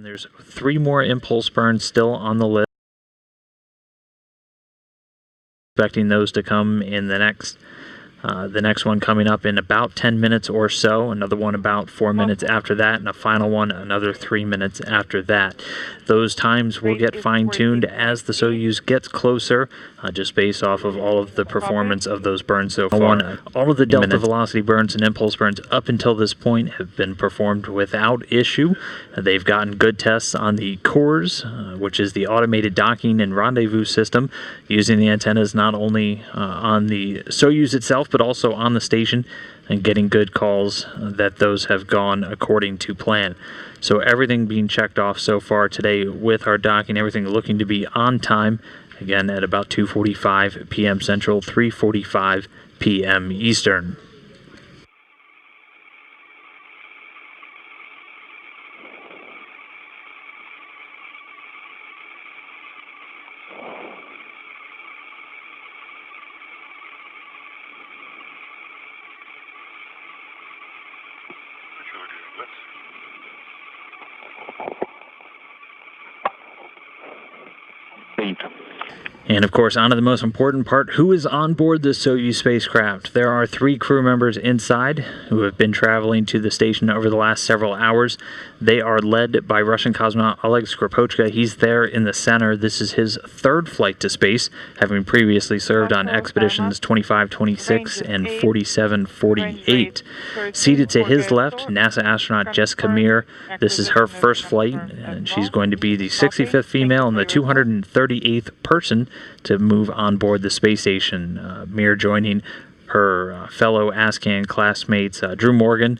There's 3 more impulse burns still on the list. Expecting those to come in the next one coming up in about 10 minutes or so, another one about 4 minutes after that, and a final one another 3 minutes after that. Those times will get fine-tuned as the Soyuz gets closer, just based off of all of the performance of those burns so far. All of the delta velocity burns and impulse burns up until this point have been performed without issue. They've gotten good tests on the cores, which is the automated docking and rendezvous system, using the antennas not only on the Soyuz itself, but also on the station, and getting good calls that those have gone according to plan. So everything being checked off so far today with our docking, everything looking to be on time, again at about 2:45 p.m. Central, 3:45 p.m. Eastern. And of course, on to the most important part, who is on board the Soyuz spacecraft? There are 3 crew members inside who have been traveling to the station over the last several hours. They are led by Russian cosmonaut Oleg Skoropochka. He's there in the center. This is his 3rd flight to space, having previously served on expeditions 2526 and 4748. Seated to his left, NASA astronaut Jessica Meir. This is her first flight, and she's going to be the 65th female and the 238th person to move on board the space station. Meir joining her fellow ASCAN classmates Drew Morgan,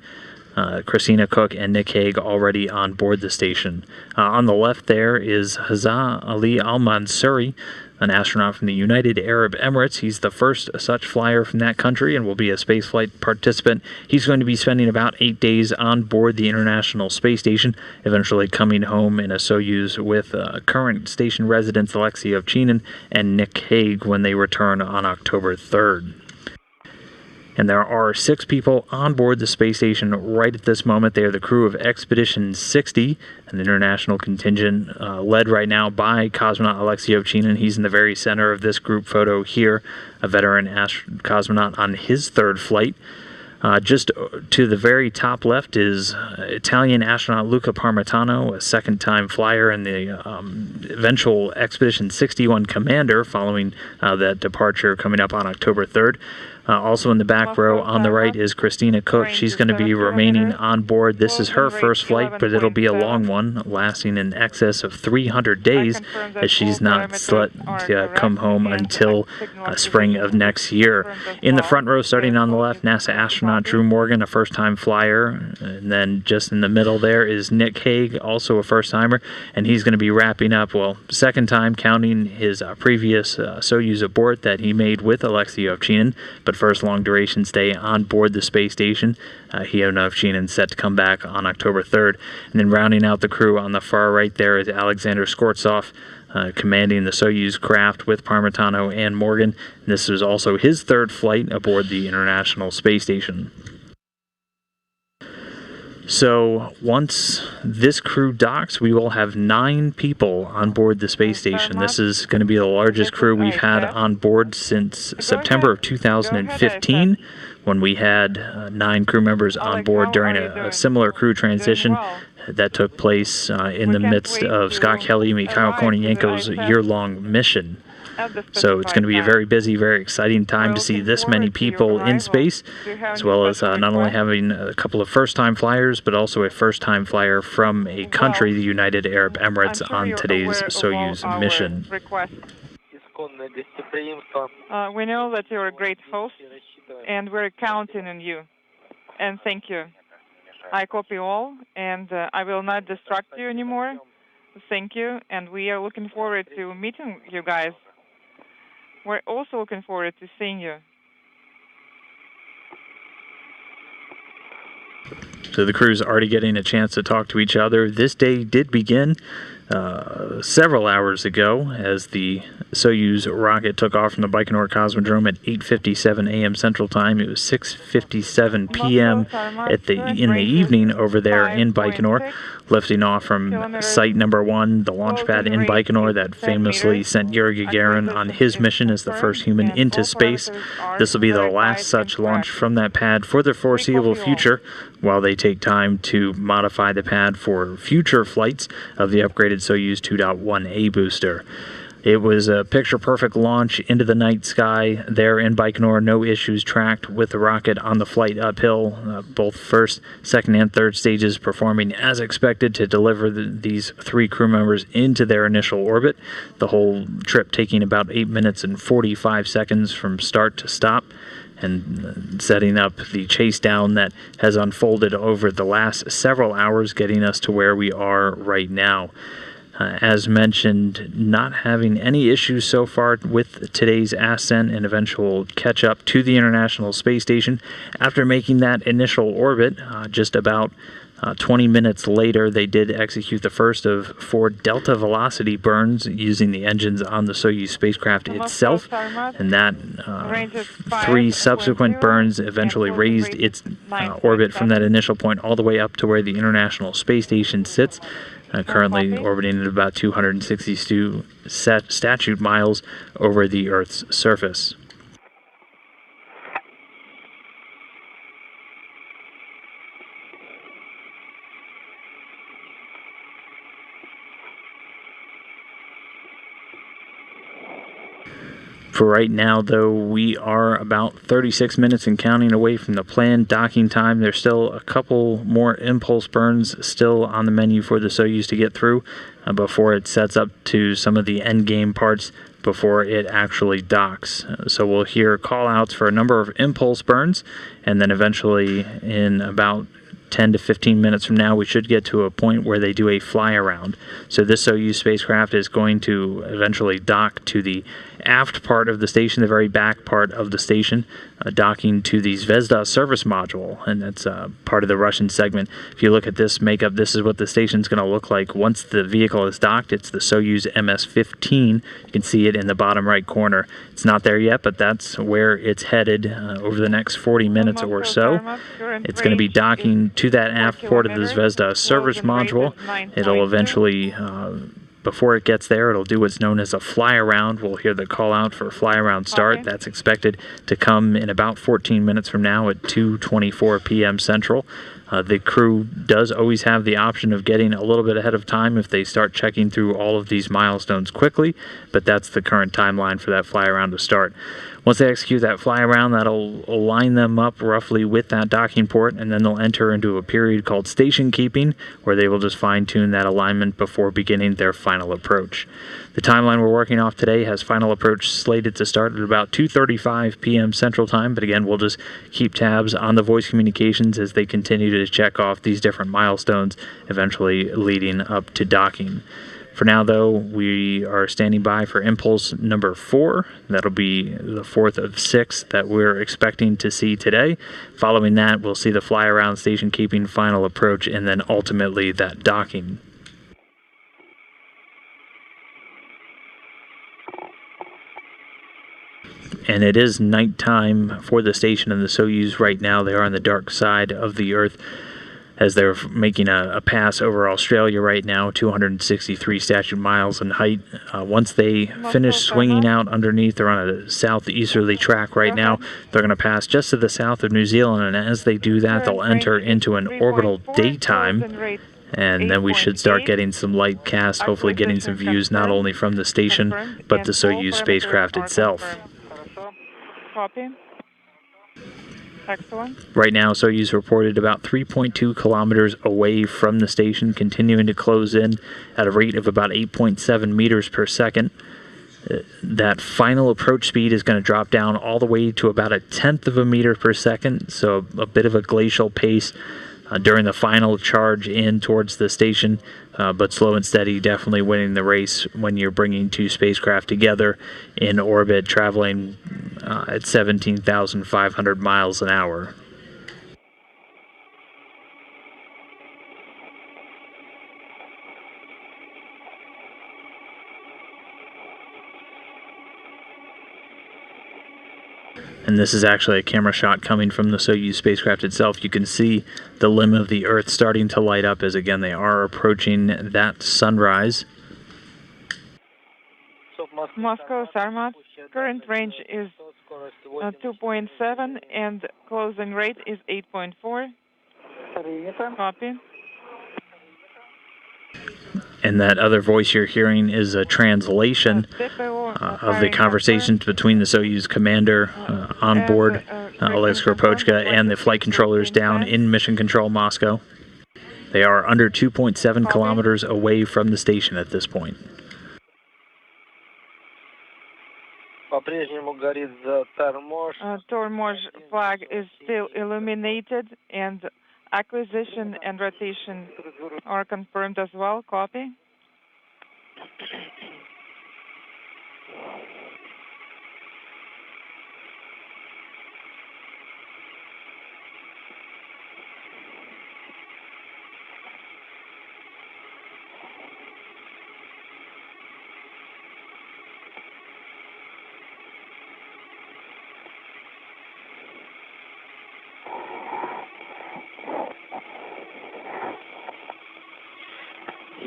Christina Cook, and Nick Hague already on board the station. On the left there is Hazza Ali Al-Mansouri, an astronaut from the United Arab Emirates. He's the first such flyer from that country and will be a spaceflight participant. He's going to be spending about 8 days on board the International Space Station, eventually coming home in a Soyuz with current station residents Alexei Ovchinin and Nick Hague when they return on October 3rd. And there are 6 people on board the space station right at this moment. They are the crew of Expedition 60, an international contingent led right now by cosmonaut Alexei Ovchinin. He's in the very center of this group photo here, a veteran cosmonaut on his 3rd flight. Just to the very top left is Italian astronaut Luca Parmitano, a 2nd-time flyer and the eventual Expedition 61 commander following that departure coming up on October 3rd. Also in the back row on the right is Christina Cook. She's going to be remaining on board. This is her first flight, but it'll be a long one, lasting in excess of 300 days, as she's not set to come home until spring of next year. In the front row, starting on the left, NASA astronaut Drew Morgan, a first-time flyer. And then just in the middle there is Nick Hague, also a first-timer, and he's going to be wrapping up, well, 2nd time, counting his previous Soyuz abort that he made with Alexei Ovchinin, but first long-duration stay on board the space station. He and Ovchinin set to come back on October 3rd. And then rounding out the crew on the far right there is Alexander Skvortsov, commanding the Soyuz craft with Parmitano and Morgan. This is also his 3rd flight aboard the International Space Station. So once this crew docks, we will have 9 people on board the space station. This is going to be the largest crew we've had on board since September of 2015, when we had 9 crew members on board during a similar crew transition that took place in the midst of Scott Kelly and Mikhail Kornienko's year-long mission. So it's going to be a very busy, very exciting time to see this many people in space, as well as not only having a couple of first-time flyers, but also a first-time flyer from a country, the United Arab Emirates, on today's Soyuz mission. We know that you're a great host, and we're counting on you. And thank you. I copy all, and I will not distract you anymore. Thank you, and we are looking forward to meeting you guys. We're also looking forward to seeing you. So the crew's already getting a chance to talk to each other. This day did begin several hours ago as the Soyuz rocket took off from the Baikonur Cosmodrome at 8:57 a.m. Central Time. It was 6:57 p.m. in the evening over there in Baikonur, lifting off from site number 1, the launch pad in Baikonur that famously sent Yuri Gagarin on his mission as the first human into space. This will be the last such launch from that pad for the foreseeable future, while they take time to modify the pad for future flights of the upgraded Soyuz 2.1A booster. It was a picture-perfect launch into the night sky there in Baikonur. No issues tracked with the rocket on the flight uphill. Both first, second, and third stages performing as expected to deliver these 3 crew members into their initial orbit. The whole trip taking about 8 minutes and 45 seconds from start to stop, and setting up the chase down that has unfolded over the last several hours, getting us to where we are right now. As mentioned, not having any issues so far with today's ascent and eventual catch-up to the International Space Station. After making that initial orbit, just about 20 minutes later, they did execute the first of 4 delta velocity burns using the engines on the Soyuz spacecraft itself, and that 3 subsequent burns eventually raised its orbit from that initial point all the way up to where the International Space Station sits, currently orbiting at about 262 statute miles over the Earth's surface. For right now, though, we are about 36 minutes and counting away from the planned docking time. There's still a couple more impulse burns still on the menu for the Soyuz to get through before it sets up to some of the end game parts before it actually docks. So we'll hear call-outs for a number of impulse burns, and then eventually in about 10 to 15 minutes from now, we should get to a point where they do a fly-around. So this Soyuz spacecraft is going to eventually dock to the aft part of the station, the very back part of the station, docking to the Zvezda service module, and that's part of the Russian segment. If you look at this makeup, this is what the station's going to look like once the vehicle is docked. It's the Soyuz MS-15. You can see it in the bottom right corner. It's not there yet, but that's where it's headed over the next 40 minutes or so. It's going to be docking to that aft port of the Zvezda service module. It'll eventually, before it gets there, it'll do what's known as a fly-around. We'll hear the call-out for fly-around start. That's expected to come in about 14 minutes from now at 2:24 p.m. Central. The crew does always have the option of getting a little bit ahead of time if they start checking through all of these milestones quickly, but that's the current timeline for that fly-around to start. Once they execute that fly-around, that'll line them up roughly with that docking port, and then they'll enter into a period called station keeping, where they will just fine-tune that alignment before beginning their final approach. The timeline we're working off today has final approach slated to start at about 2:35 p.m. Central Time, but again, we'll just keep tabs on the voice communications as they continue to check off these different milestones, eventually leading up to docking. For now, though, we are standing by for impulse number 4. That'll be the 4th of 6 that we're expecting to see today. Following that, we'll see the fly-around station keeping final approach, and then ultimately that docking. And it is nighttime for the station and the Soyuz right now. They are on the dark side of the Earth as they're making a pass over Australia right now, 263 statute miles in height. Once they finish swinging out underneath, they're on a southeasterly track right now. They're going to pass just to the south of New Zealand, and as they do that, they'll enter into an orbital daytime. And then we should start getting some light cast, hopefully getting some views not only from the station, but the Soyuz spacecraft itself. Copy. Excellent. Right now, Soyuz reported about 3.2 kilometers away from the station, continuing to close in at a rate of about 8.7 meters per second. That final approach speed is going to drop down all the way to about 1/10 of a meter per second, so a bit of a glacial pace during the final charge in towards the station, but slow and steady, definitely winning the race when you're bringing 2 spacecraft together in orbit, traveling at 17,500 miles an hour. And this is actually a camera shot coming from the Soyuz spacecraft itself. You can see the limb of the Earth starting to light up as, again, they are approaching that sunrise. Moscow, Sarmat. Current range is 2.7 and closing rate is 8.4. Copy. And that other voice you're hearing is a translation of the conversations between the Soyuz commander on board Oleg Skoropochka and the flight controllers down in Mission Control Moscow. They are under 2.7 kilometers away from the station at this point. Tormozh flag is still illuminated, and acquisition and rotation are confirmed as well. Copy.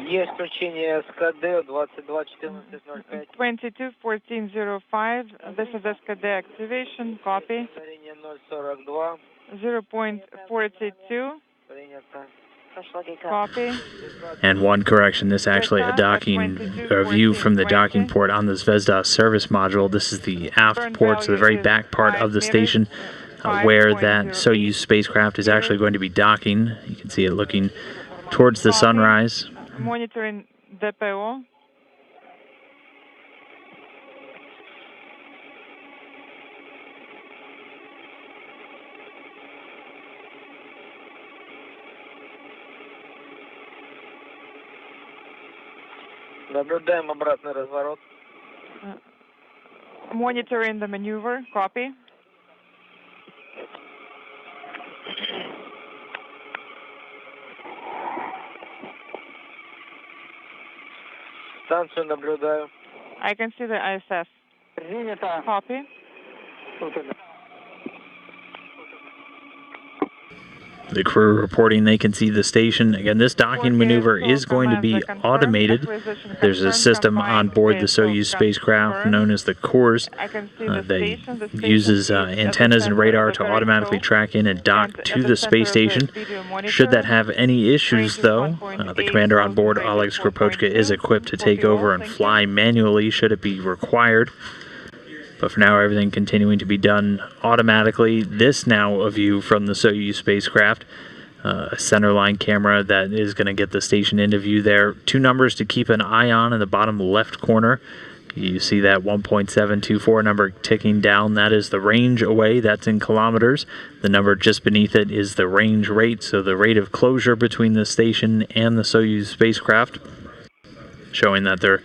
Есть включение СКД 221405. 221405. This is SKD activation. Copy. 042. 0.42. Copy. And one correction, this is actually a docking view from the docking port on the Zvezda service module. This is the aft port, so the very back part of the station where that Soyuz spacecraft is actually going to be docking. You can see it looking towards the sunrise. Monitoring DPO. Наблюдаем обратный разворот. Monitoring the maneuver. Copy. Станцию наблюдаю. I can see the ISS. Copy. The crew reporting they can see the station. Again, this docking maneuver is going to be automated. There's a system on board the Soyuz spacecraft known as the CORS that uses antennas and radar to automatically track in and dock to the space station. Should that have any issues, though, the commander on board, Oleg Skoropochka, is equipped to take over and fly manually should it be required. But for now, everything continuing to be done automatically. This now a view from the Soyuz spacecraft. A centerline camera that is going to get the station into view there. Two numbers to keep an eye on in the bottom left corner. You see that 1.724 number ticking down. That is the range away. That's in kilometers. The number just beneath it is the range rate, so the rate of closure between the station and the Soyuz spacecraft, showing that they're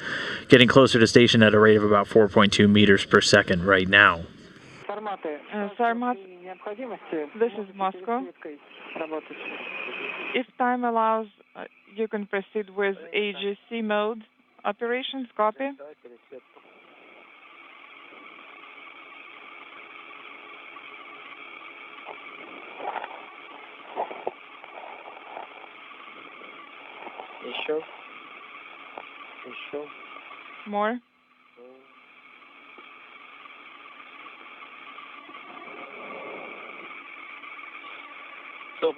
getting closer to station at a rate of about 4.2 meters per second right now. Sarmat, this is Moscow. If time allows, you can proceed with AGC mode operations. Copy. Еще. More.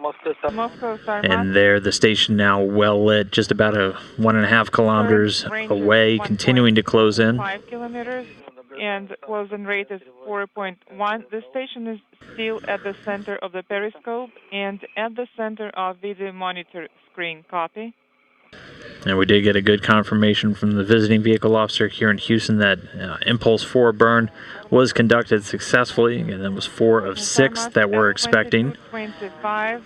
Moscow, and there the station now well lit, just about 1.5 kilometers away, continuing to close in. 5 kilometers, and closing rate is 4.1. The station is still at the center of the periscope and at the center of video monitor screen. Copy. And we did get a good confirmation from the visiting vehicle officer here in Houston that Impulse 4 burn was conducted successfully. Again, that was 4 of 6 that we're expecting. 25.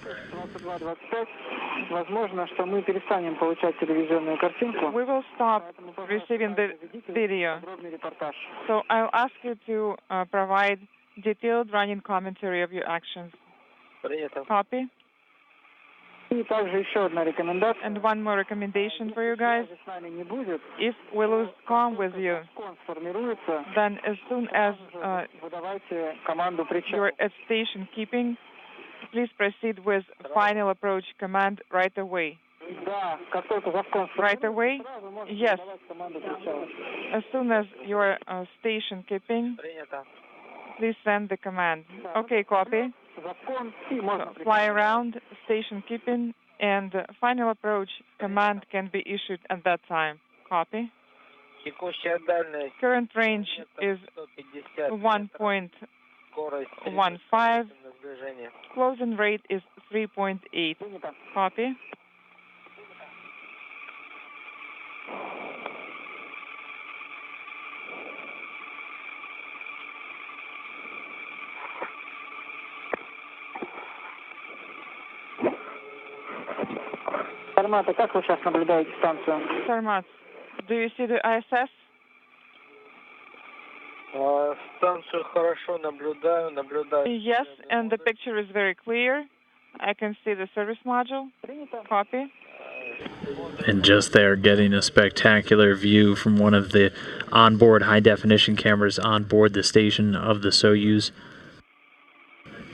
We will stop receiving the video. So I'll ask you to provide detailed running commentary of your actions. Copy. And one more recommendation for you guys. If we lose comm with you, then as soon as you're at station keeping, please proceed with final approach command right away. Right away? Yes. As soon as you're station keeping, please send the command. Okay, copy. So fly around, station keeping, and final approach command can be issued at that time. Copy. Current range is 1.15. Closing rate is 3.8. Copy. Sarmat, как вы сейчас наблюдаете станцию? Sarmat, do you see the ISS? Станцию хорошо наблюдаю. Yes, and the picture is very clear. I can see the service module. Copy. And just there, getting a spectacular view from one of the onboard high-definition cameras on board the station of the Soyuz.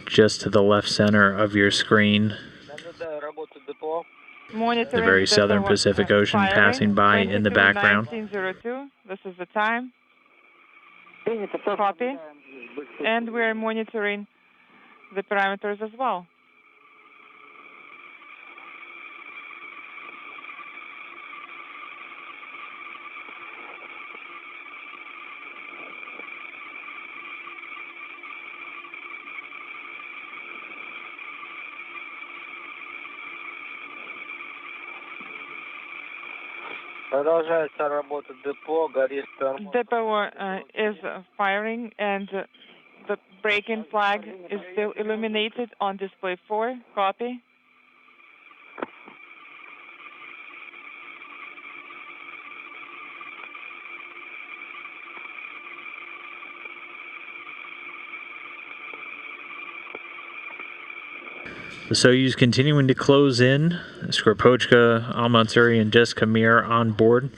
Just to the left center of your screen, Monitoring the very southern Pacific Ocean passing by in the background. 1902. This is the time. Copy. And we're monitoring the parameters as well. Продолжается работа депо, горит тормоз. Depot is firing, and the break-in flag is still illuminated on display 4. Copy. The Soyuz continuing to close in. Skropochka, Almansuri, and Jessica Mir on board.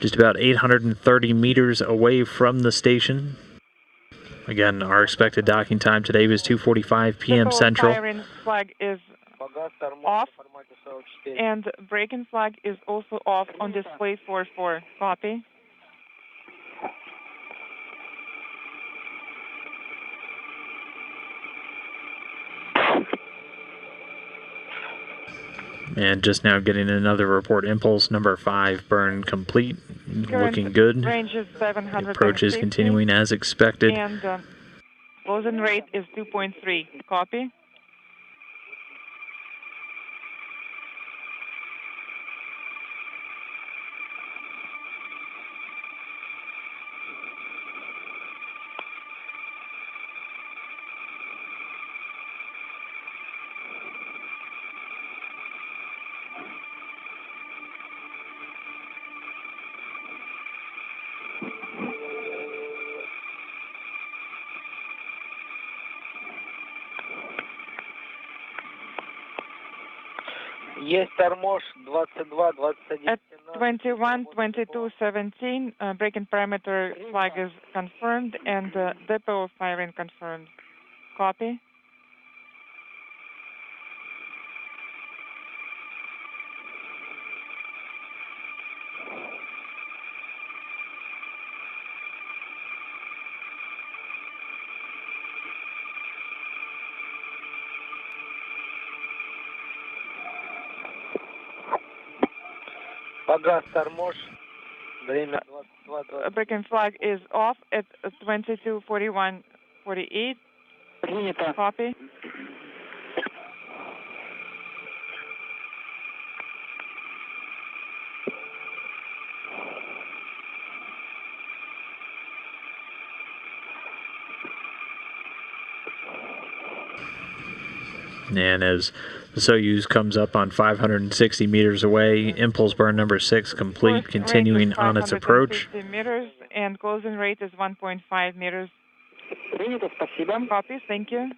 Just about 830 meters away from the station. Again, our expected docking time today was 2:45 p.m. Depot Central. firing flag is off, and break-in flag is also off on display 4-4. Copy. And just now getting another report. Impulse number 5 burn complete. Current Looking good. Range is 750. Approach is continuing as expected. And closing rate is 2.3. Copy. Есть торможь 22, 21. At 21, 22, 17, break-in parameter flag is confirmed, and depot firing confirmed. Copy. Погас торможь. Время 22. Break-in flag is off at 22, 41, 48. Copy. And as the Soyuz comes up on 560 meters away, impulse burn number 6 complete, continuing on its approach. Meters, and closing rate is 1.5 meters. Copy. Thank you.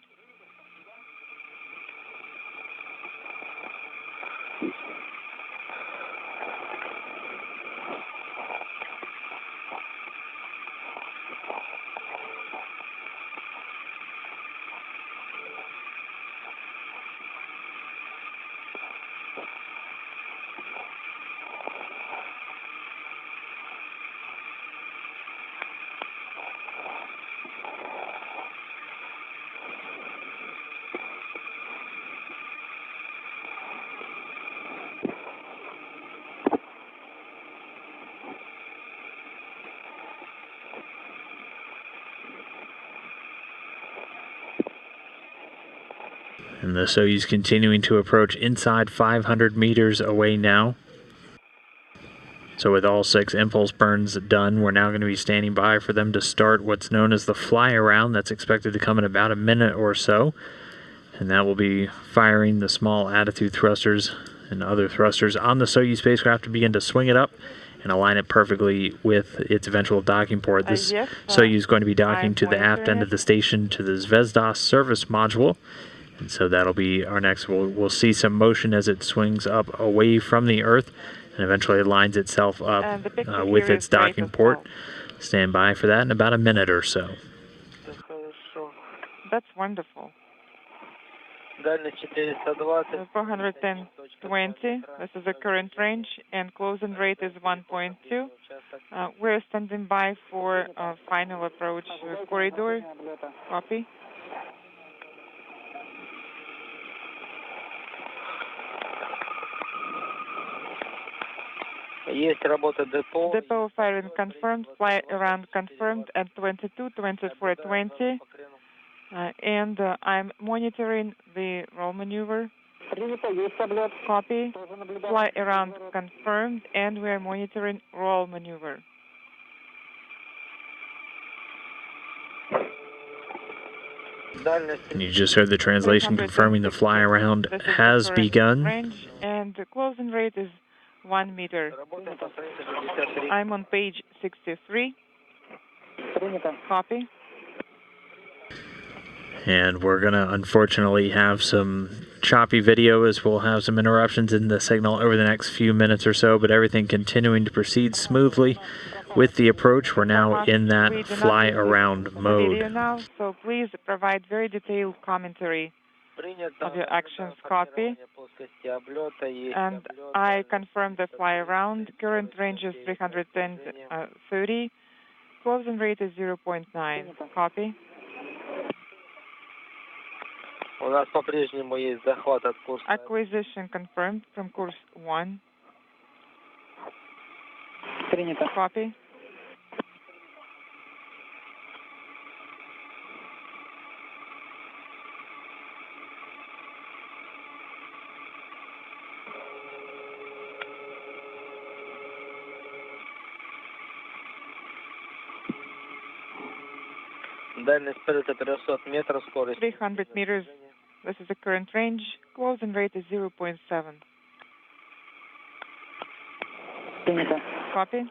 And the Soyuz continuing to approach inside 500 meters away now. So with all 6 impulse burns done, we're now going to be standing by for them to start what's known as the fly around. That's expected to come in about a minute or so. And that will be firing the small attitude thrusters and other thrusters on the Soyuz spacecraft to begin to swing it up and align it perfectly with its eventual docking port. This Soyuz is going to be docking to the aft end of the station to the Zvezda service module. And so that'll be our next. We'll see some motion as it swings up away from the Earth and eventually lines itself up with its docking port. Stand by for that in about a minute or so. That's wonderful. Дальность 420. 420, this is the current range, and closing rate is 1.2. We're standing by for final approach corridor. Copy. Есть работа депо. Depot firing confirmed, fly around confirmed at 22, 24, 20. And I'm monitoring the roll maneuver. Copy. Fly around confirmed, and we're monitoring roll maneuver. And you just heard the translation confirming the fly around has begun. Range, and the closing rate is 1 meter. I'm on page 63. Copy. And we're going to unfortunately have some choppy video as we'll have some interruptions in the signal over the next few minutes or so, but everything continuing to proceed smoothly with the approach. We're now in that fly around mode. Now, so please provide very detailed commentary of your actions. Copy. And I confirm the fly around. Current range is 330. Closing rate is 0.9. Copy. У нас по-прежнему есть захват от курса. Acquisition confirmed from course 1. Принято. Copy. Дальность полета 300 метров, скорость 300 meters. This is the current range. Closing rate is 0.7. Принято. Copy.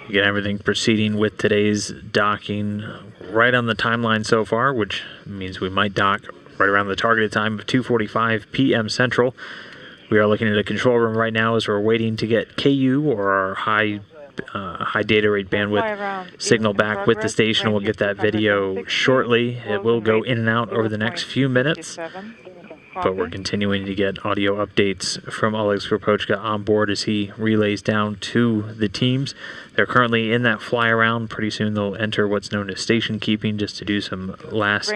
Again, everything proceeding with today's docking right on the timeline so far, which means we might dock right around the targeted time of 2:45 p.m. Central. We are looking at a control room right now as we're waiting to get KU, or our high data rate bandwidth signal back with the station. We'll get that video shortly. It will go in and out over the next few minutes. But we're continuing to get audio updates from Oleg Skropochka on board as he relays down to the teams. They're currently in that fly around. Pretty soon they'll enter what's known as station keeping just to do some last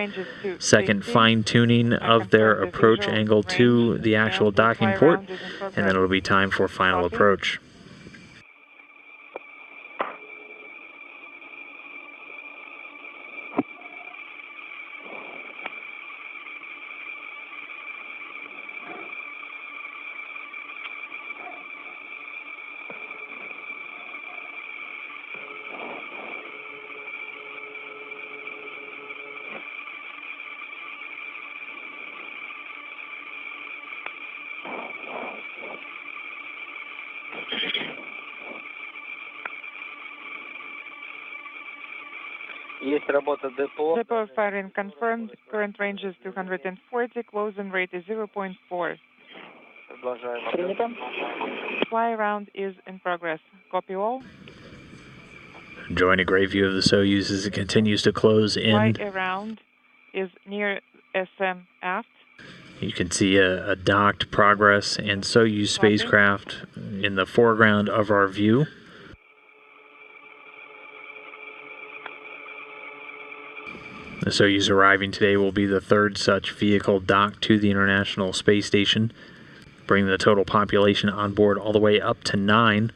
second fine tuning of their approach angle to the actual docking port. And then it'll be time for final approach. Есть работа депо. Depot firing confirmed. Current range is 240. Closing rate is 0.4. Продолжаем. Принято. Fly around is in progress. Copy all. Enjoying a great view of the Soyuz as it continues to close in. Fly around is near SM aft. You can see a docked Progress and Soyuz spacecraft in the foreground of our view. The Soyuz arriving today will be the third such vehicle docked to the International Space Station, bringing the total population on board all the way up to 9,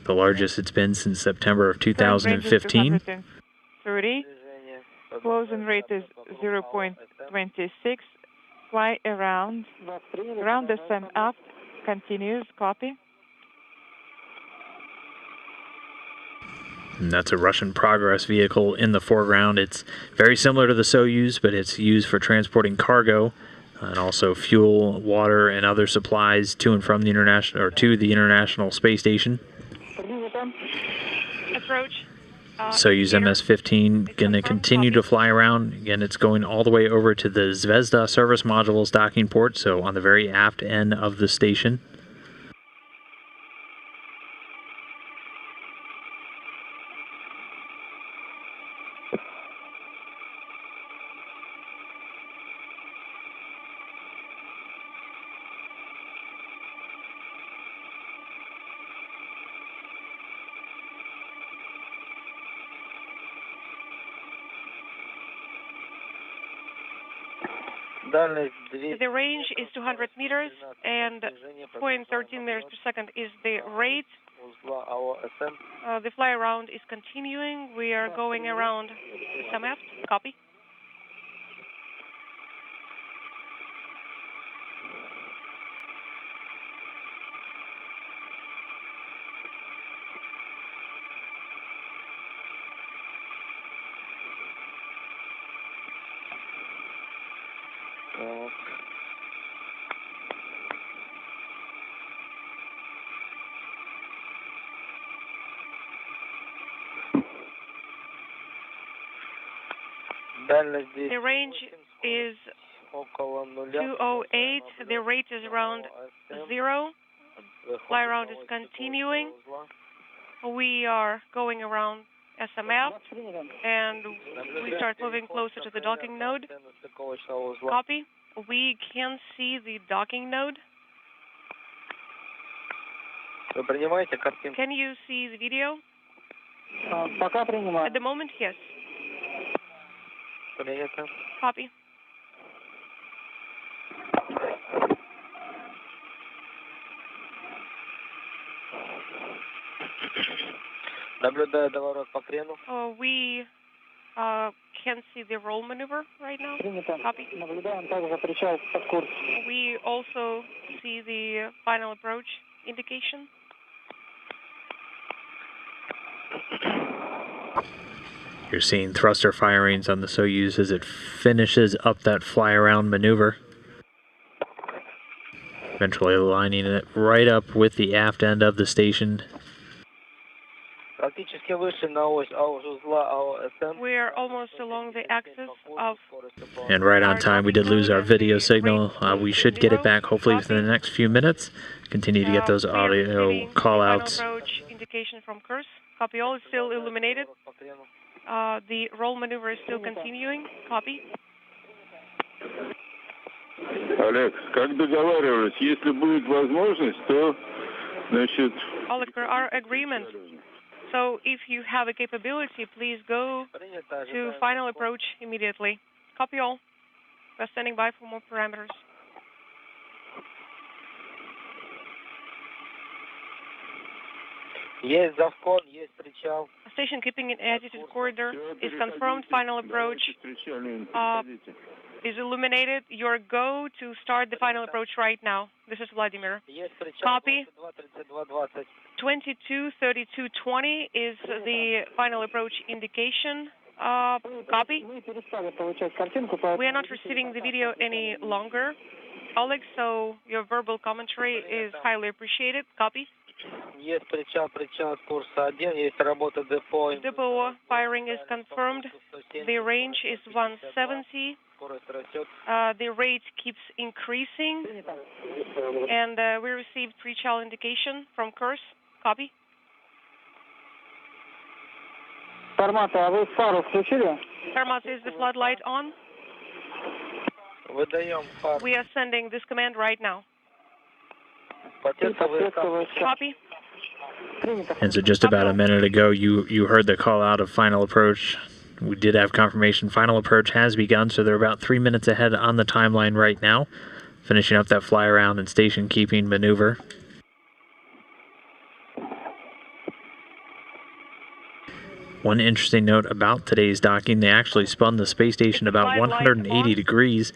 the largest it's been since September of 2015. 30. Closing rate is 0.26. Fly around. Ground descent aft. Continues. Copy. And that's a Russian Progress vehicle in the foreground. It's very similar to the Soyuz, but it's used for transporting cargo and also fuel, water, and other supplies to and from the International Space Station. Approach. Soyuz MS-15 going to continue to fly around. Again, it's going all the way over to the Zvezda service modules docking port, so on the very aft end of the station. The range is 200 meters and 0.13 meters per second is the rate. The fly around is continuing. We are going around SMF. Copy. The range is 208. The rate is around 0. Fly around is continuing. We are going around SMF and we start moving closer to the docking node. Copy. We can see the docking node. Can you see the video? At the moment, yes. Copy. We can see the roll maneuver right now. Copy. We also see the final approach indication. You're seeing thruster firings on the Soyuz as it finishes up that fly-around maneuver. Eventually lining it right up with the aft end of the station. We're almost along the axis of... And right on time, we did lose our video signal. We should get it back hopefully within the next few minutes. Continue to get those audio call-outs. Approach indication from Kursk. Copy all. It's still illuminated. The roll maneuver is still continuing. Copy. Олег, как договаривались, если будет возможность, то, значит... Oleg, per our agreement. So if you have a capability, please go to final approach immediately. Copy all. We're standing by for more parameters. Station keeping in attitude corridor is confirmed. Final approach is illuminated. Your go to start the final approach right now. This is Vladimir. Copy. 22:32:20 is the final approach indication. Copy. We are not receiving the video any longer, Oleg, so your verbal commentary is highly appreciated. Copy. Depot firing is confirmed. The range is 170. The rate keeps increasing. And we received pre-child indication from Kursk. Copy. Формат, а вы фару включили? Fermat, is the floodlight on? We are sending this command right now. Copy. And so just about a minute ago, you heard the call out of final approach. We did have confirmation final approach has begun, so they're about 3 minutes ahead on the timeline right now, finishing up that fly around and station keeping maneuver. One interesting note about today's docking, they actually spun the space station about 180 degrees.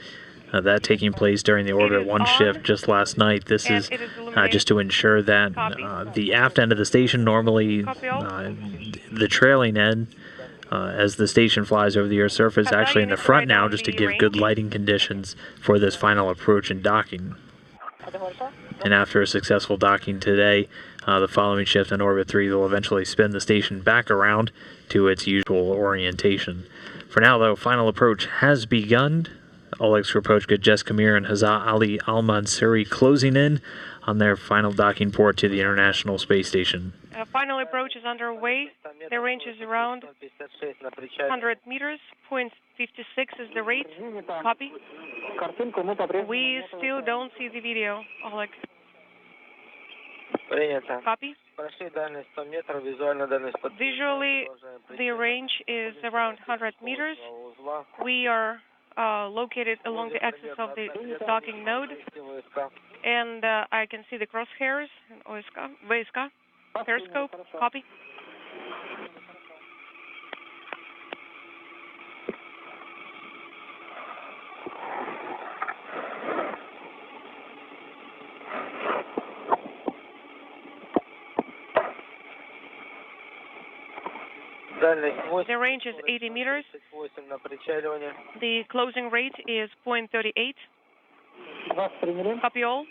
That taking place during the Orbit 1 shift just last night. This is just to ensure that the aft end of the station, normally the trailing end, as the station flies over the Earth's surface, actually in the front now, just to give good lighting conditions for this final approach and docking. And after a successful docking today, the following shift on Orbit 3 will eventually spin the station back around to its usual orientation. For now, though, final approach has begun. Oleg Skropochka, Jess Kamir, and Hazza Ali Al-Mansuri closing in on their final docking port to the International Space Station. Final approach is underway. The range is around 100 meters. 0.56 is the rate. Copy. We still don't see the video, Oleg. Copy. Visually, the range is around 100 meters. We are located along the axis of the docking node, and I can see the crosshairs and VSK, periscope. Copy. The range is 80 meters. The closing rate is 0.38. Copy all.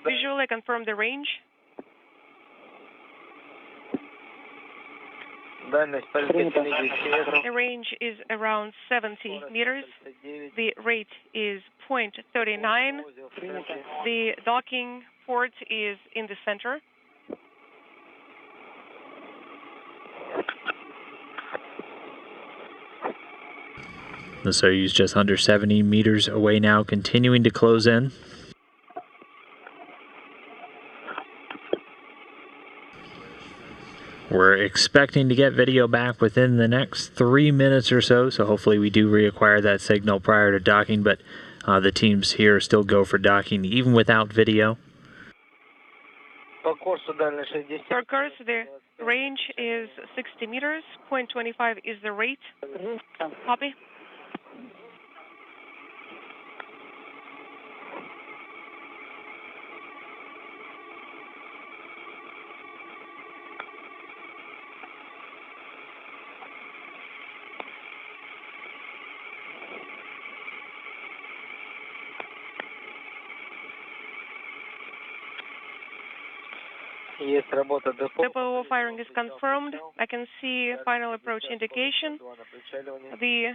Visually confirm the range. The range is around 70 meters. The rate is 0.39. The docking port is in the center. The Soyuz just under 70 meters away now, continuing to close in. We're expecting to get video back within the next 3 minutes or so, so hopefully we do reacquire that signal prior to docking, but the teams here still go for docking even without video. Per course, the range is 60 meters. 0.25 is the rate. Copy. Depot firing is confirmed. I can see final approach indication. The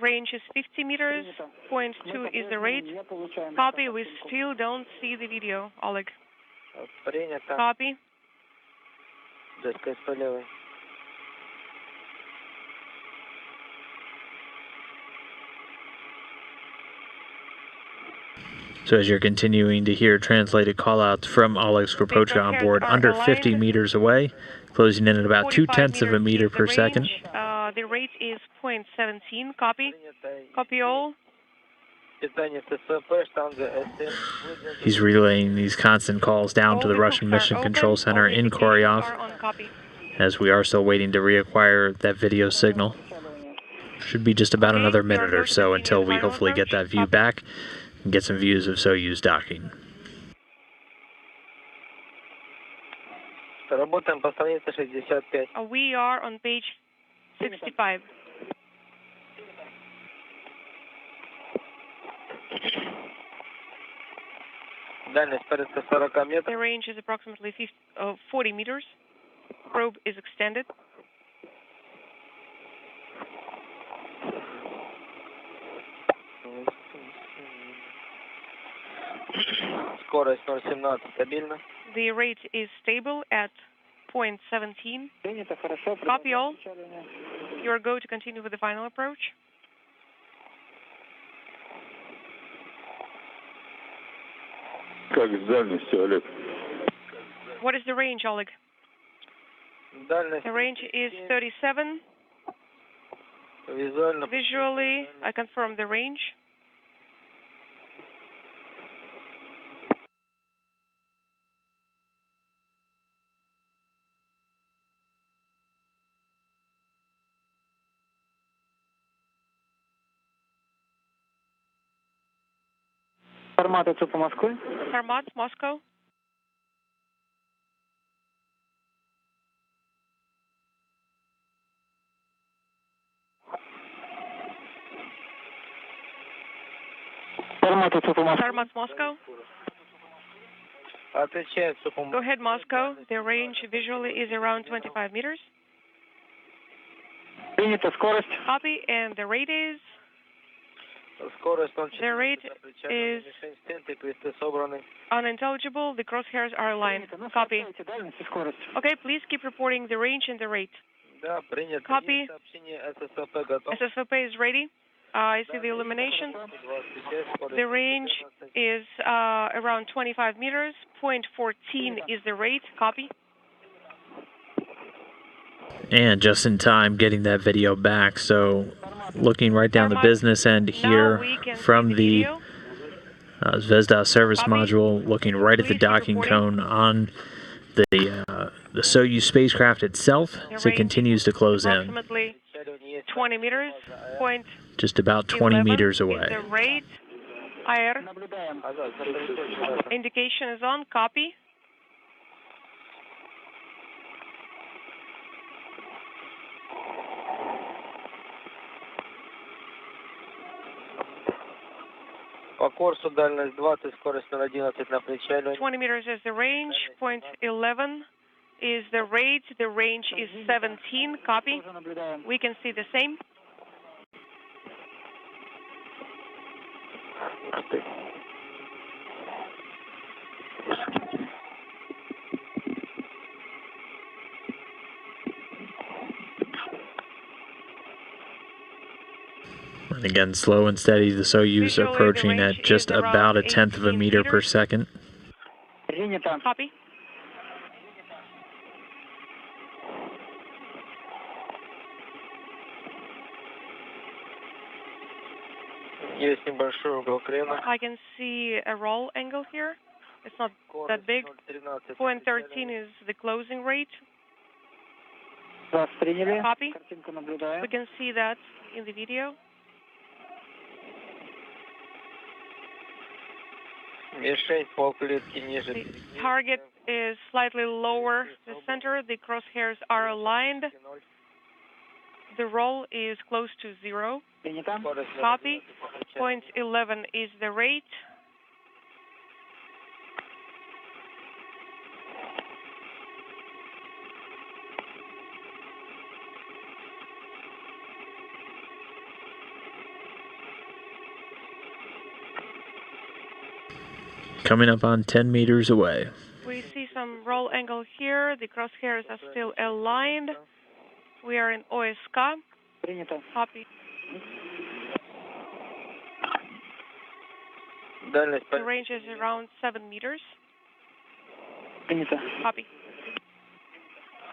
range is 50 meters. 0.2 is the rate. Copy. We still don't see the video, Oleg. Copy. So as you're continuing to hear translated callouts from Oleg Skropochka on board, under 50 meters away, closing in at about 0.2 of a meter per second. The rate is 0.17. Copy. Copy all. He's relaying these constant calls down to the Russian Mission Control Center in Koryov, as we are still waiting to reacquire that video signal. Should be just about another minute or so until we hopefully get that view back and get some views of Soyuz docking. We are on page 65. The range is approximately 40 meters. Probe is extended. The rate is stable at 0.17. Copy all. You are go to continue with the final approach. Как с дальностью, Олег? What is the range, Oleg? Дальность The range is 37. визуально. Visually, I confirm the range. Формат отцу по Москве. Sarmat, Moscow. Формат отцу по Москве. Sarmat, Moscow. Отвечает супом. Go ahead, Moscow. The range visually is around 25 meters. Принято. Скорость. Copy, and the rate is... Скорость он The rate is мишень стенты, кресты собраны. unintelligible. The crosshairs are aligned. Copy. Дальность и скорость. Okay, please keep reporting the range and the rate. Да, принято. Copy. Есть сообщение ССВП готов. SSVP is ready. I see the illumination. 25, скорость The range 14. is around 25 meters. Point 14 is the rate. Copy. And just in time getting that video back. So looking right down the business end Now here we can from see the video. Zvezda service Copy. module, looking right at the Please keep docking reporting. cone on the Soyuz spacecraft itself as it range continues to close in. Approximately 20 meters. Point Just about 20 11 meters is away. the rate. IR Наблюдаем. indication is on. Copy. По курсу дальность 20, скорость 0,11 на причале. 20 meters is the range. Point 11 is the rate. The range is 17. Copy. Тоже наблюдаем. We can see the same. And again, slow and steady, the Soyuz Visually, approaching the range at just is around about a tenth of a 18 meter per meters. second. Принято. Copy. Есть небольшой угол крена. I can see a roll angle here. It's not that big. 0,13. Point 13 is the closing rate. Вас приняли. Copy. Картинку наблюдаем. We can see that in the video. Мишень полклетки ниже. The target is slightly lower the center. The crosshairs are aligned. The roll is close to 0. Принято. Скорость Copy. Point 11 is the rate. Coming up on 10 meters away. We see some roll angle here. The crosshairs are still aligned. We are in OSK. Принято. Copy. Дальность The range is around 7 meters. Принято. Copy.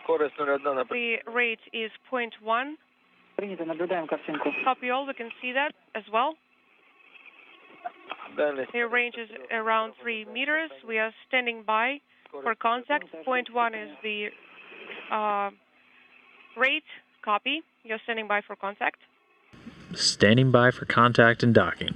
скорость 0,1 на The rate is 0.1. Принято. Наблюдаем картинку. Copy all. We can see that as well. дальность. The range is around 3 meters. We are standing by for contact. 0.1 is the rate. Copy. You're standing by for contact. Standing by for contact and docking.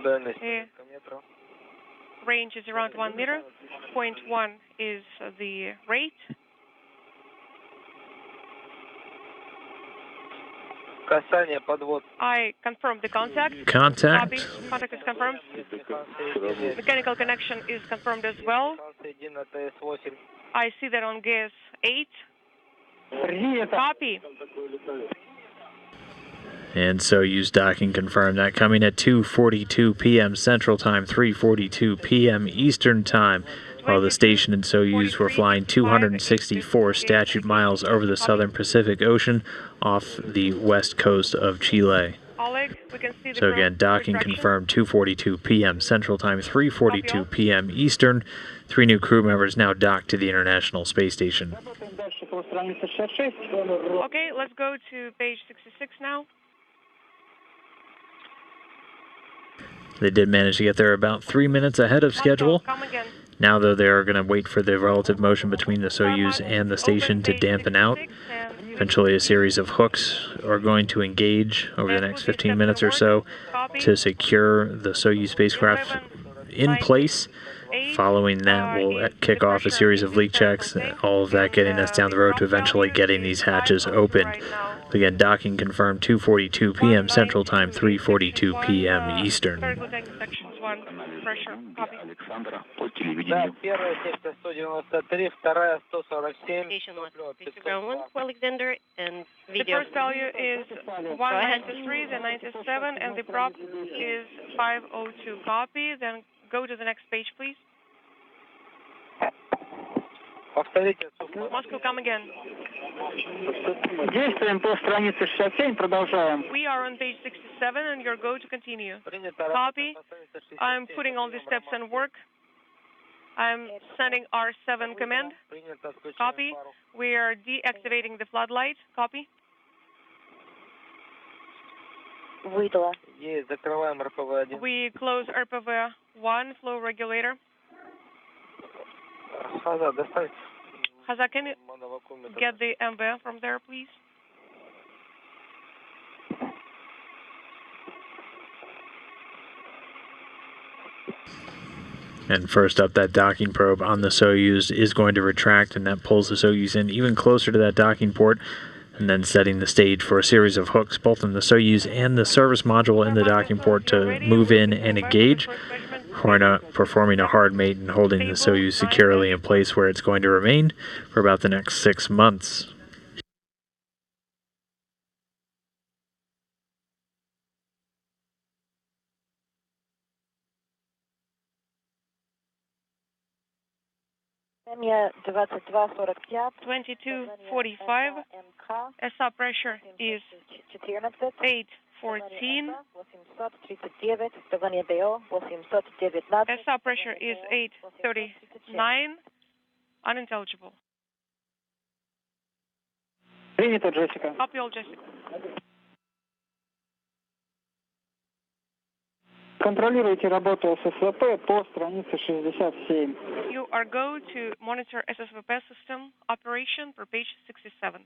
Дальность The метров. range is around 1 meter. 0.1 is the rate. Касание, подвод. I confirm the contact. Contact. Copy. Contact is confirmed. Mechanical connection is confirmed as well. Соедин на ТС-8. I see that on gas 8. Принято. Copy. And Soyuz docking confirmed that coming at 2:42 p.m. Central Time, 3:42 p.m. Eastern Time. while the station and Soyuz were flying 264 statute miles over the southern Pacific Ocean off the west coast of Chile. Oleg, we can see the So again, docking confirmed 2:42 p.m. Central Time, 3:42 p.m. Eastern. 3 new crew members now docked to the International Space Station. Okay, let's go to page 66 now. They did manage to get there about 3 minutes ahead of schedule. Come again. Now, though, they are going to wait for the relative motion between the Soyuz and the station to dampen out. Eventually, a series of hooks are going to engage over the next 15 minutes or so to secure the Soyuz spacecraft in place. Following that, we'll kick off a series of leak checks, all of that getting us down the road to eventually getting these hatches opened. Again, docking confirmed 2:42 p.m. Central Time, 3:42 p.m. Eastern. Pressure, copy. Да, первая секция 193, вторая 147. Station 1, Victor Ground 1 for Alexander, and The video. first value is 193, then 97, and the prop is 502. Copy. Then go to the next page, please. Повторите. Moscow, come again. Действуем по странице 67, продолжаем. We are on page 67, and you're go to continue. Принято. Copy. I'm putting all the steps in work. I'm sending R7 command. Принято. Включаем Copy. пару. We are deactivating the floodlight. Copy. Выдала. Есть, закрываем РПВ-1. We close RPV-1 flow regulator. Хаза, достань. Haza, can you Моновакуумметр. get the MV from there, please? And first up, that docking probe on the Soyuz is going to retract, and that pulls the Soyuz in even closer to that docking port, and then setting the stage for a series of hooks, both in the Soyuz and the service module in the docking port, to move in and engage, performing a hard mate and holding the Soyuz securely in place where it's going to remain for about the next 6 months. Семья 22:45. 22:45. SR pressure is 814. 839. Давление БО 819. SR pressure is 839. Unintelligible. Принято, Джессика. Copy all, Jessica. Контролируйте работу ССВП по странице 67. You are go to monitor SSVP system operation per page 67.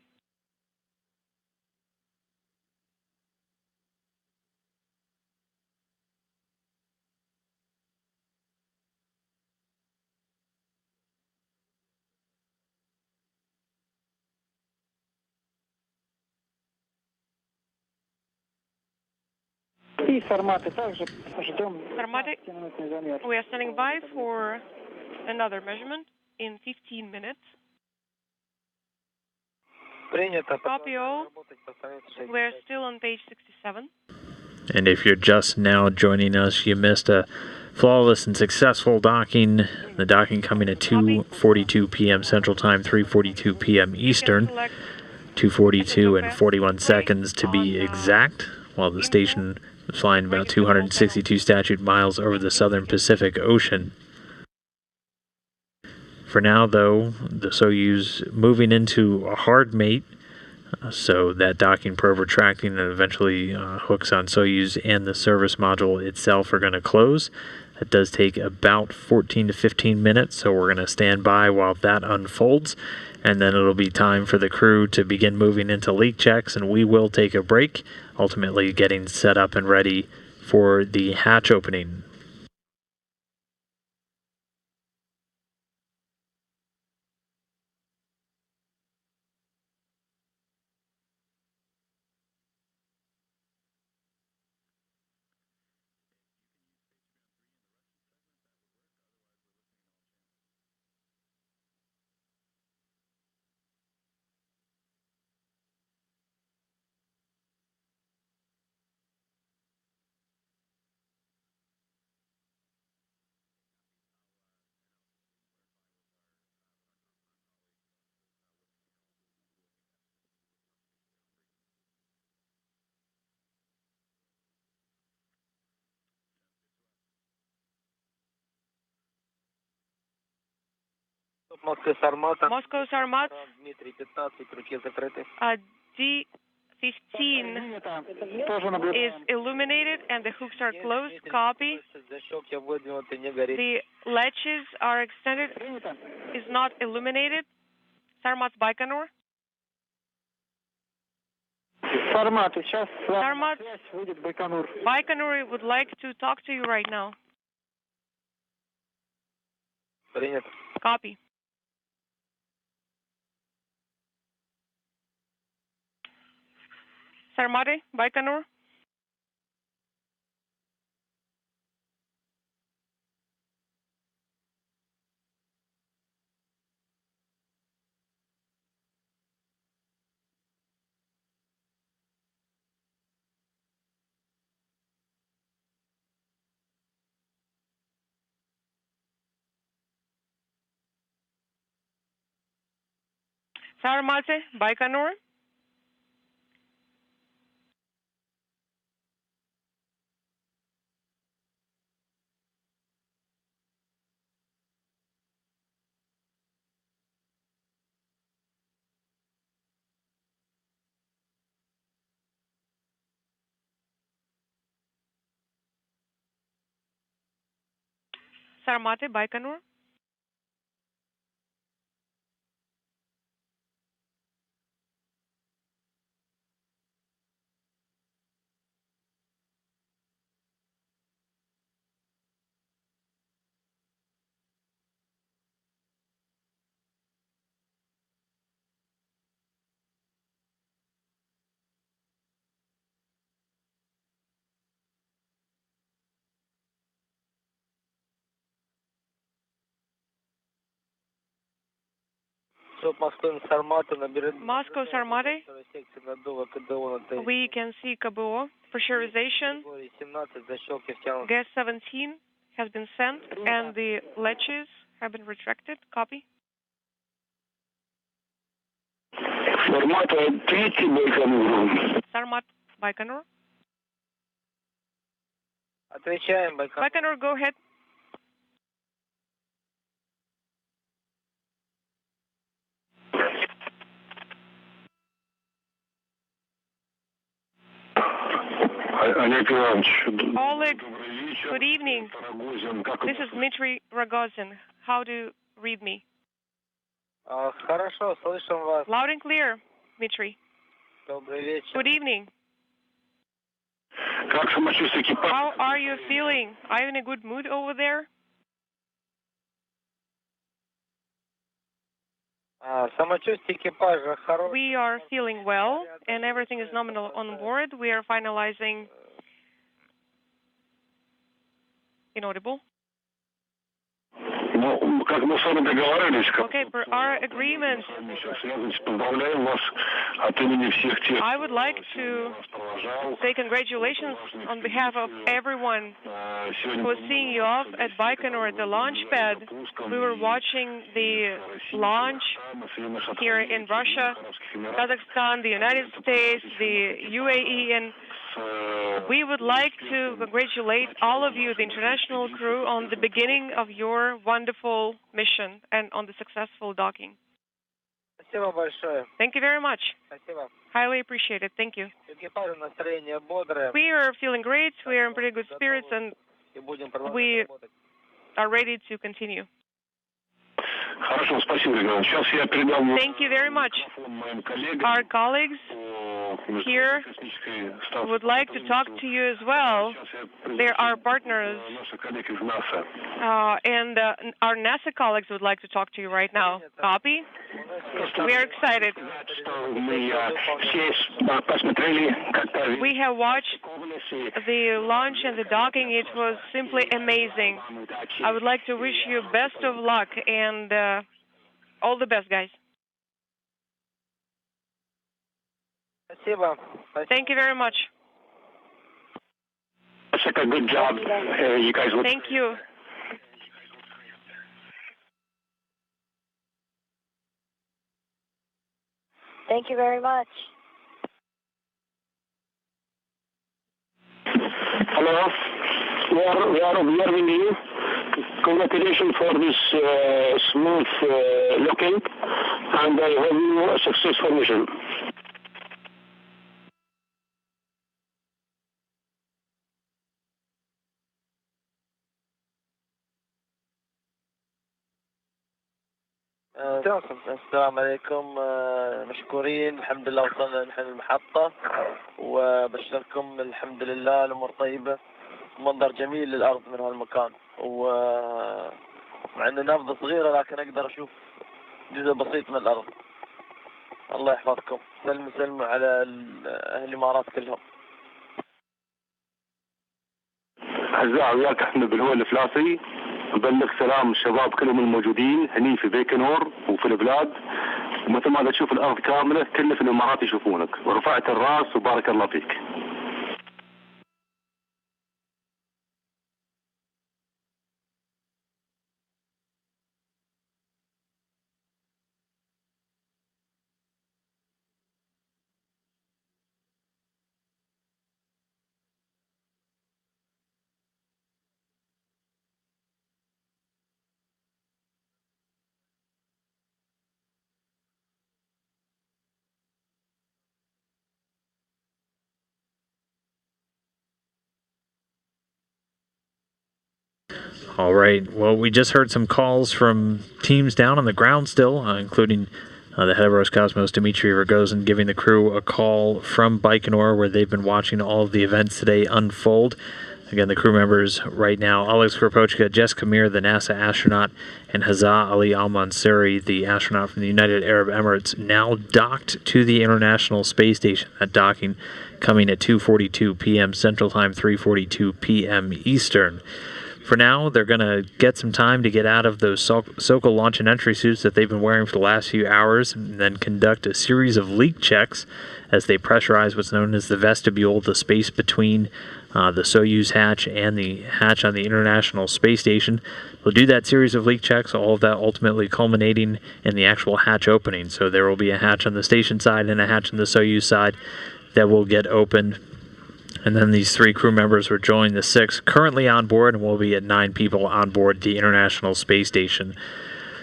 И форматы также ждем Форматы. 15-минутный замер. We are standing by for another measurement in 15 minutes. Принято. Copy all. Работать по странице 60. We're still on page 67. And if you're just now joining us, you missed a flawless and successful docking. The docking coming at 2:42 p.m. Central Time, 3:42 p.m. Eastern, 2:42 and 41 seconds to be exact, while the station was flying about 262 statute miles over the southern Pacific Ocean. For now, though, the Soyuz moving into a hard mate, so that docking probe retracting and eventually hooks on Soyuz and the service module itself are going to close. That does take about 14 to 15 minutes, so we're going to stand by while that unfolds, and then it'll be time for the crew to begin moving into leak checks, and we will take a break, ultimately getting set up and ready for the hatch opening. Москва Сармата. Moscow Sarmat, Дмитрий 15, руки закрыты. D15 Тоже наблюдаю. is illuminated and the hooks are closed. Copy. Защелки выдвинуты, не горит. The latches are extended, Принято. is not illuminated. Sarmat Baikonur. Формат. Сейчас с вами Сармат. на связь выйдет Байконур. Baikonur would like to talk to you right now. Принято. Copy. Sarmate, Baikonur. Sarmate, Baikonur. Sarmate, Baikonur. Все, Москва Сармата наберет. Moscow Sarmate. Секция надува КДО на 3. We can see KBO. Pressurization. 17, защелки втянуты. Gas 17 has been sent and the latches have been retracted. Copy. Формат 3 Байконур. Sarmat, Baikonur. Отвечаем, Байконур. Baikonur, go ahead. Олег Иванович. Oleg, Добрый вечер. good evening. Рогозин, как This is Dmitry Rogozin. How do you read me? Хорошо, слышим вас. Loud and clear, Dmitry. Добрый вечер. Good evening. Как самочувствие экипажа? How are you feeling? Are you in a good mood over there? Самочувствие экипажа хорошее. We are feeling well and everything is nominal on board. We are finalizing inaudible. Ну, как мы с вами договаривались, как Okay, per our agreement, сейчас связывались, поздравляем вас от имени всех тех, I would like to кто нас провожал. say congratulations on behalf of everyone Сегодня who was seeing you off at Baikonur at the launch pad. We were watching the launch here in Russia, Kazakhstan, the United States, the UAE, and we would like to congratulate all of you, the international crew, on the beginning of your wonderful mission and on the successful docking. Спасибо большое. Thank you very much. Спасибо. Highly appreciate it. Thank you. Экипажу настроение бодрое. We are feeling great. We are in pretty good spirits, and И будем продолжать we работать. are ready to continue. Хорошо, спасибо, Олег Иванович. Сейчас я передам Thank you very much. микрофон моим коллегам Our colleagues по here космической станции. would like to talk to you as well. Сейчас я They're our partners, наши коллеги из НАСА. and our NASA colleagues would like to talk to you right now. Copy? We are excited. Что мы все посмотрели, как We have watched the launch and the docking. It was simply amazing. I would like to wish you best of luck and all the best, guys. Спасибо. Thank you very much. such a good job. You guys look. Thank you. Thank you very much. Hello. We are observing you. Congratulations for this smooth locking, and I hope you a successful mission. السلام عليكم، مشكورين. الحمد لله وصلنا نحن المحطة، وبشركم الحمد لله الأمور طيبة، منظر جميل للأرض من هالمكان، ومع إنه نبضة صغيرة لكن أقدر أشوف جزء بسيط من الأرض. الله يحفظكم، سلموا على أهل الإمارات كلهم. أعزائي وياك احنا بالهول الفلاسي، نبلغ سلام الشباب كلهم الموجودين هني في بيكنور وفي البلاد، ومثل ما تشوف الأرض كاملة كل في الإمارات يشوفونك، ورفعت الرأس وبارك الله فيك. All right. Well, we just heard some calls from teams down on the ground still, including the head of Roscosmos, Dmitry Rogozin, giving the crew a call from Baikonur, where they've been watching all of the events today unfold. Again, the crew members right now: Alex Kropotchka, Jessica Mir, the NASA astronaut, and Hazza Ali Al-Mansuri, the astronaut from the United Arab Emirates, now docked to the International Space Station. That docking coming at 2:42 p.m. Central Time, 3:42 p.m. Eastern. For now, they're going to get some time to get out of those Sokol launch and entry suits that they've been wearing for the last few hours, and then conduct a series of leak checks as they pressurize what's known as the vestibule, the space between the Soyuz hatch and the hatch on the International Space Station. They'll do that series of leak checks, all of that ultimately culminating in the actual hatch opening. So there will be a hatch on the station side and a hatch on the Soyuz side that will get opened. And then these 3 crew members will join the 6 currently on board, and we'll be at 9 people on board the International Space Station.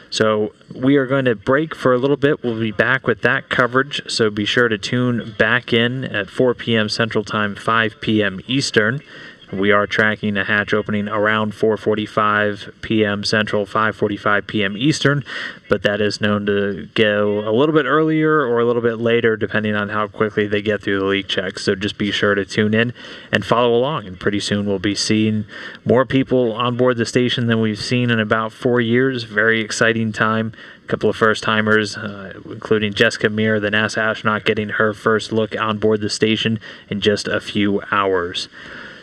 So we are going to break for a little bit. We'll be back with that coverage, so be sure to tune back in at 4 p.m. Central Time, 5 p.m. Eastern. We are tracking a hatch opening around 4:45 p.m. Central, 5:45 p.m. Eastern, but that is known to go a little bit earlier or a little bit later, depending on how quickly they get through the leak checks. So just be sure to tune in and follow along, and pretty soon we'll be seeing more people on board the station than we've seen in about 4 years. Very exciting time. A couple of first-timers, including Jessica Mir, the NASA astronaut, getting her first look on board the station in just a few hours.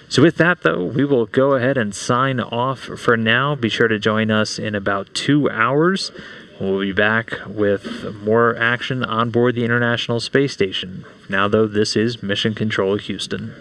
So with that, though, we will go ahead and sign off for now. Be sure to join us in about 2 hours. We'll be back with more action on board the International Space Station. Now, though, this is Mission Control Houston.